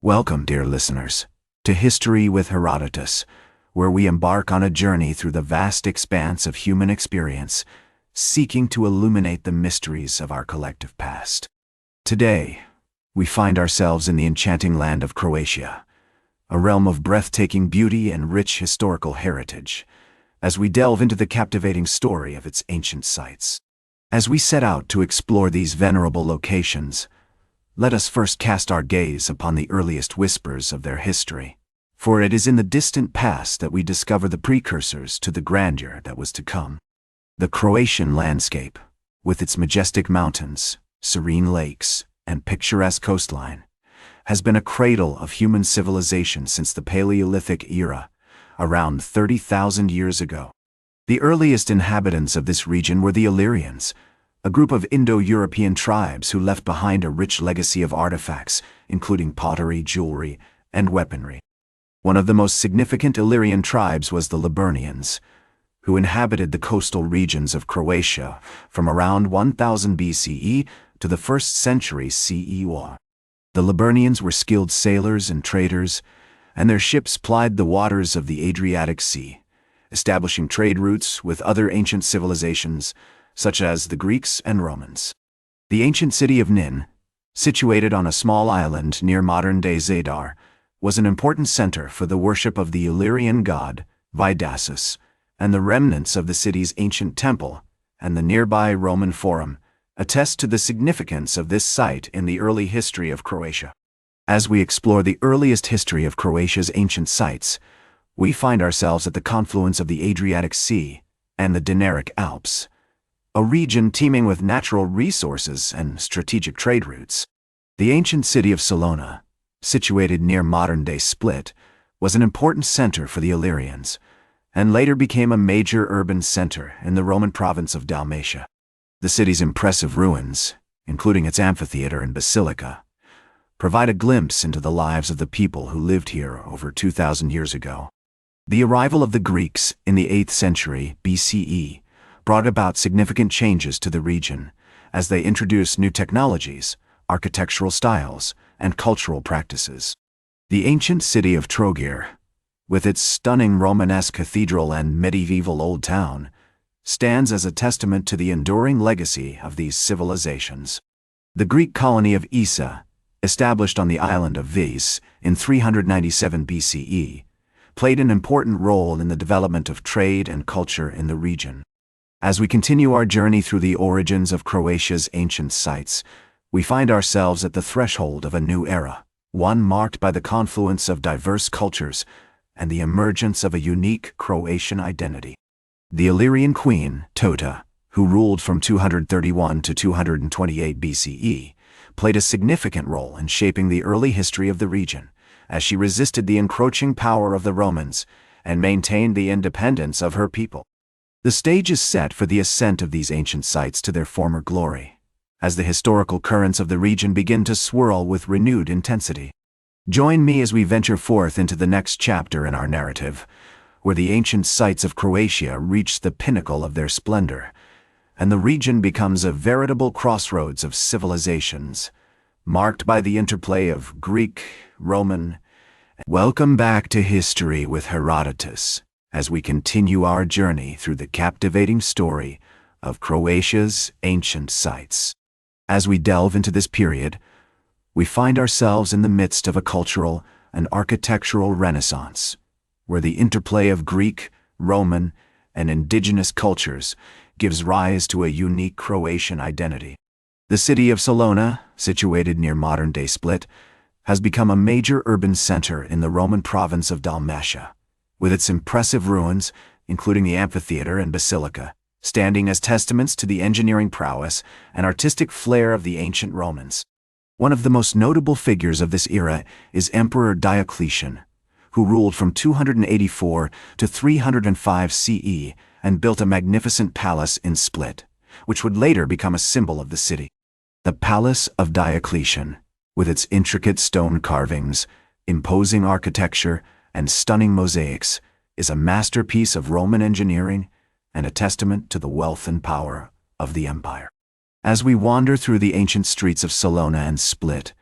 Welcome, dear listeners, to History with Herodotus, where we embark on a journey through the vast expanse of human experience, seeking to illuminate the mysteries of our collective past. Today, we find ourselves in the enchanting land of Croatia, a realm of breathtaking beauty and rich historical heritage, as we delve into the captivating story of its ancient sites. As we set out to explore these venerable locations, let us first cast our gaze upon the earliest whispers of their history, for it is in the distant past that we discover the precursors to the grandeur that was to come. The Croatian landscape, with its majestic mountains, serene lakes, and picturesque coastline, has been a cradle of human civilization since the Paleolithic era, around 30,000 years ago. The earliest inhabitants of this region were the Illyrians, a group of Indo-European tribes who left behind a rich legacy of artifacts, including pottery, jewelry, and weaponry. One of the most significant Illyrian tribes was the Liburnians, who inhabited the coastal regions of Croatia from around 1000 BCE to the 1st century CE. The Liburnians were skilled sailors and traders, and their ships plied the waters of the Adriatic Sea, establishing trade routes with other ancient civilizations, such as the Greeks and Romans. The ancient city of Nin, situated on a small island near modern-day Zadar, was an important center for the worship of the Illyrian god, Vidasus, and the remnants of the city's ancient temple and the nearby Roman Forum attest to the significance of this site in the early history of Croatia. As we explore the earliest history of Croatia's ancient sites, we find ourselves at the confluence of the Adriatic Sea and the Dinaric Alps, a region teeming with natural resources and strategic trade routes. The ancient city of Salona, situated near modern-day Split, was an important center for the Illyrians, and later became a major urban center in the Roman province of Dalmatia. The city's impressive ruins, including its amphitheater and basilica, provide a glimpse into the lives of the people who lived here over 2,000 years ago. The arrival of the Greeks in the 8th century BCE brought about significant changes to the region as they introduced new technologies, architectural styles, and cultural practices. The ancient city of Trogir, with its stunning Romanesque cathedral and medieval old town, stands as a testament to the enduring legacy of these civilizations. The Greek colony of Issa, established on the island of Vis in 397 BCE, played an important role in the development of trade and culture in the region. As we continue our journey through the origins of Croatia's ancient sites, we find ourselves at the threshold of a new era, one marked by the confluence of diverse cultures and the emergence of a unique Croatian identity. The Illyrian queen, Tota, who ruled from 231 to 228 BCE, played a significant role in shaping the early history of the region, as she resisted the encroaching power of the Romans and maintained the independence of her people. The stage is set for the ascent of these ancient sites to their former glory, as the historical currents of the region begin to swirl with renewed intensity. Join me as we venture forth into the next chapter in our narrative, where the ancient sites of Croatia reach the pinnacle of their splendor, and the region becomes a veritable crossroads of civilizations, marked by the interplay of Greek, Roman. Welcome back to History with Herodotus, as we continue our journey through the captivating story of Croatia's ancient sites. As we delve into this period, we find ourselves in the midst of a cultural and architectural renaissance, where the interplay of Greek, Roman, and indigenous cultures gives rise to a unique Croatian identity. The city of Salona, situated near modern-day Split, has become a major urban center in the Roman province of Dalmatia, with its impressive ruins, including the amphitheater and basilica, standing as testaments to the engineering prowess and artistic flair of the ancient Romans. One of the most notable figures of this era is Emperor Diocletian, who ruled from 284 to 305 CE and built a magnificent palace in Split, which would later become a symbol of the city. The Palace of Diocletian, with its intricate stone carvings, imposing architecture, and stunning mosaics, is a masterpiece of Roman engineering and a testament to the wealth and power of the empire. As we wander through the ancient streets of Salona and Split,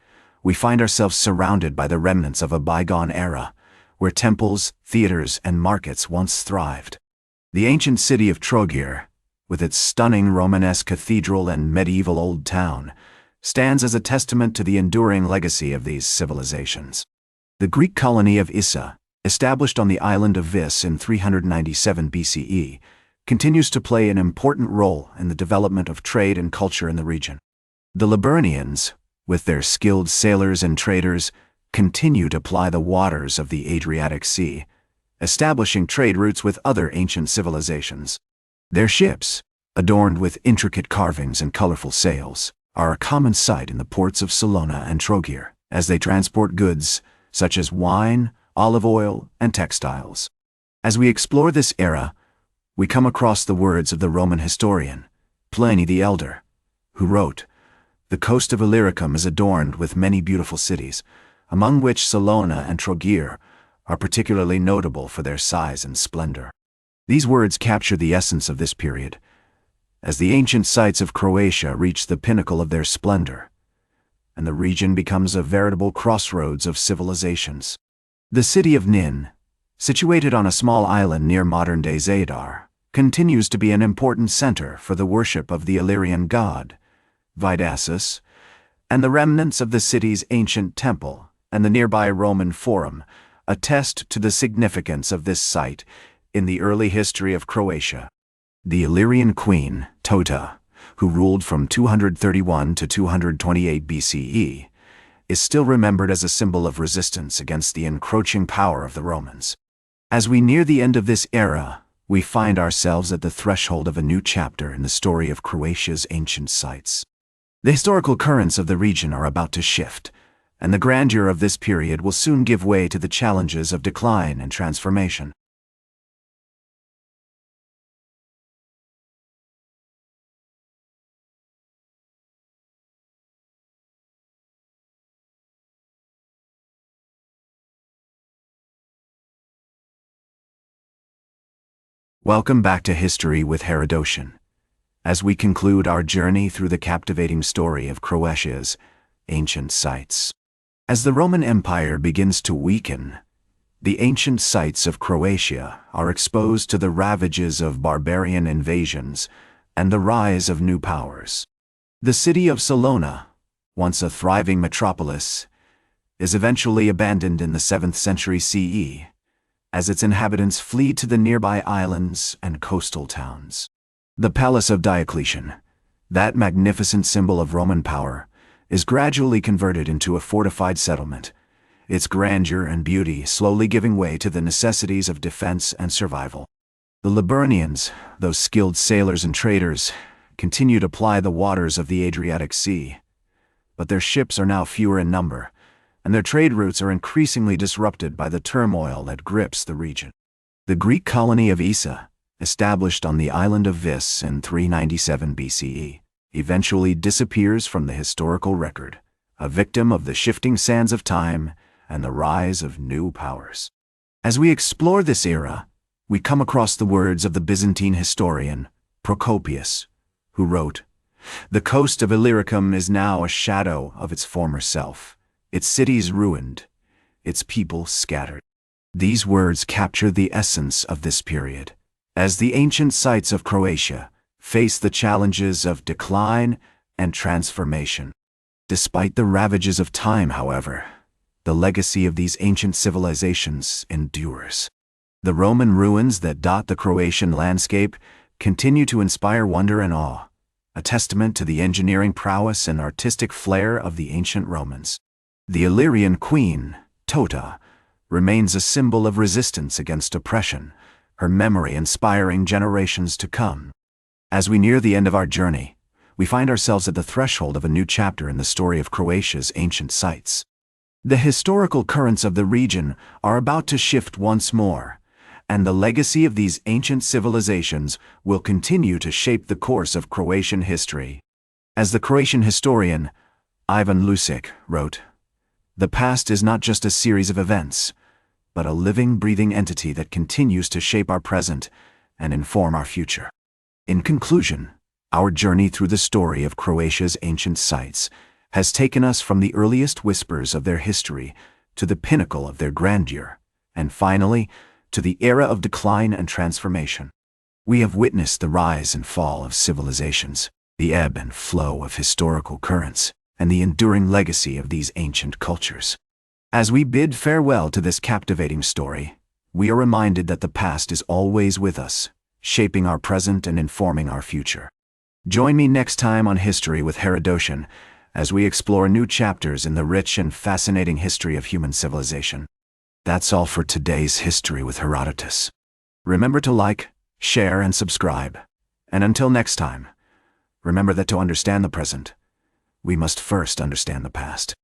we find ourselves surrounded by the remnants of a bygone era, where temples, theaters, and markets once thrived. The ancient city of Trogir, with its stunning Romanesque cathedral and medieval old town, stands as a testament to the enduring legacy of these civilizations. The Greek colony of Issa, established on the island of Vis in 397 BCE, continues to play an important role in the development of trade and culture in the region. The Liburnians, with their skilled sailors and traders, continue to ply the waters of the Adriatic Sea, establishing trade routes with other ancient civilizations. Their ships, adorned with intricate carvings and colorful sails, are a common sight in the ports of Salona and Trogir, as they transport goods such as wine, olive oil, and textiles. As we explore this era, we come across the words of the Roman historian, Pliny the Elder, who wrote, "The coast of Illyricum is adorned with many beautiful cities, among which Salona and Trogir are particularly notable for their size and splendor." These words capture the essence of this period, as the ancient sites of Croatia reach the pinnacle of their splendor, and the region becomes a veritable crossroads of civilizations. The city of Nin, situated on a small island near modern-day Zadar, continues to be an important center for the worship of the Illyrian god, Vidasus, and the remnants of the city's ancient temple and the nearby Roman Forum attest to the significance of this site in the early history of Croatia. The Illyrian queen, Tota, who ruled from 231 to 228 BCE, is still remembered as a symbol of resistance against the encroaching power of the Romans. As we near the end of this era, we find ourselves at the threshold of a new chapter in the story of Croatia's ancient sites. The historical currents of the region are about to shift, and the grandeur of this period will soon give way to the challenges of decline and transformation. Welcome back to History with Herodotus, as we conclude our journey through the captivating story of Croatia's ancient sites. As the Roman Empire begins to weaken, the ancient sites of Croatia are exposed to the ravages of barbarian invasions and the rise of new powers. The city of Salona, once a thriving metropolis, is eventually abandoned in the 7th century CE, as its inhabitants flee to the nearby islands and coastal towns. The Palace of Diocletian, that magnificent symbol of Roman power, is gradually converted into a fortified settlement, its grandeur and beauty slowly giving way to the necessities of defense and survival. The Liburnians, those skilled sailors and traders, continue to ply the waters of the Adriatic Sea, but their ships are now fewer in number, and their trade routes are increasingly disrupted by the turmoil that grips the region. The Greek colony of Issa, established on the island of Vis in 397 BCE, eventually disappears from the historical record, a victim of the shifting sands of time and the rise of new powers. As we explore this era, we come across the words of the Byzantine historian Procopius, who wrote, "The coast of Illyricum is now a shadow of its former self, its cities ruined, its people scattered." These words capture the essence of this period, as the ancient sites of Croatia face the challenges of decline and transformation. Despite the ravages of time, however, the legacy of these ancient civilizations endures. The Roman ruins that dot the Croatian landscape continue to inspire wonder and awe, a testament to the engineering prowess and artistic flair of the ancient Romans. The Illyrian queen, Tota, remains a symbol of resistance against oppression, her memory inspiring generations to come. As we near the end of our journey, we find ourselves at the threshold of a new chapter in the story of Croatia's ancient sites. The historical currents of the region are about to shift once more, and the legacy of these ancient civilizations will continue to shape the course of Croatian history. As the Croatian historian Ivan Lusic wrote, "The past is not just a series of events, but a living, breathing entity that continues to shape our present and inform our future." In conclusion, our journey through the story of Croatia's ancient sites has taken us from the earliest whispers of their history to the pinnacle of their grandeur, and finally, to the era of decline and transformation. We have witnessed the rise and fall of civilizations, the ebb and flow of historical currents, and the enduring legacy of these ancient cultures. As we bid farewell to this captivating story, we are reminded that the past is always with us, shaping our present and informing our future. Join me next time on History with Herodotus as we explore new chapters in the rich and fascinating history of human civilization. That's all for today's History with Herodotus. Remember to like, share, and subscribe. And until next time, remember that to understand the present, we must first understand the past.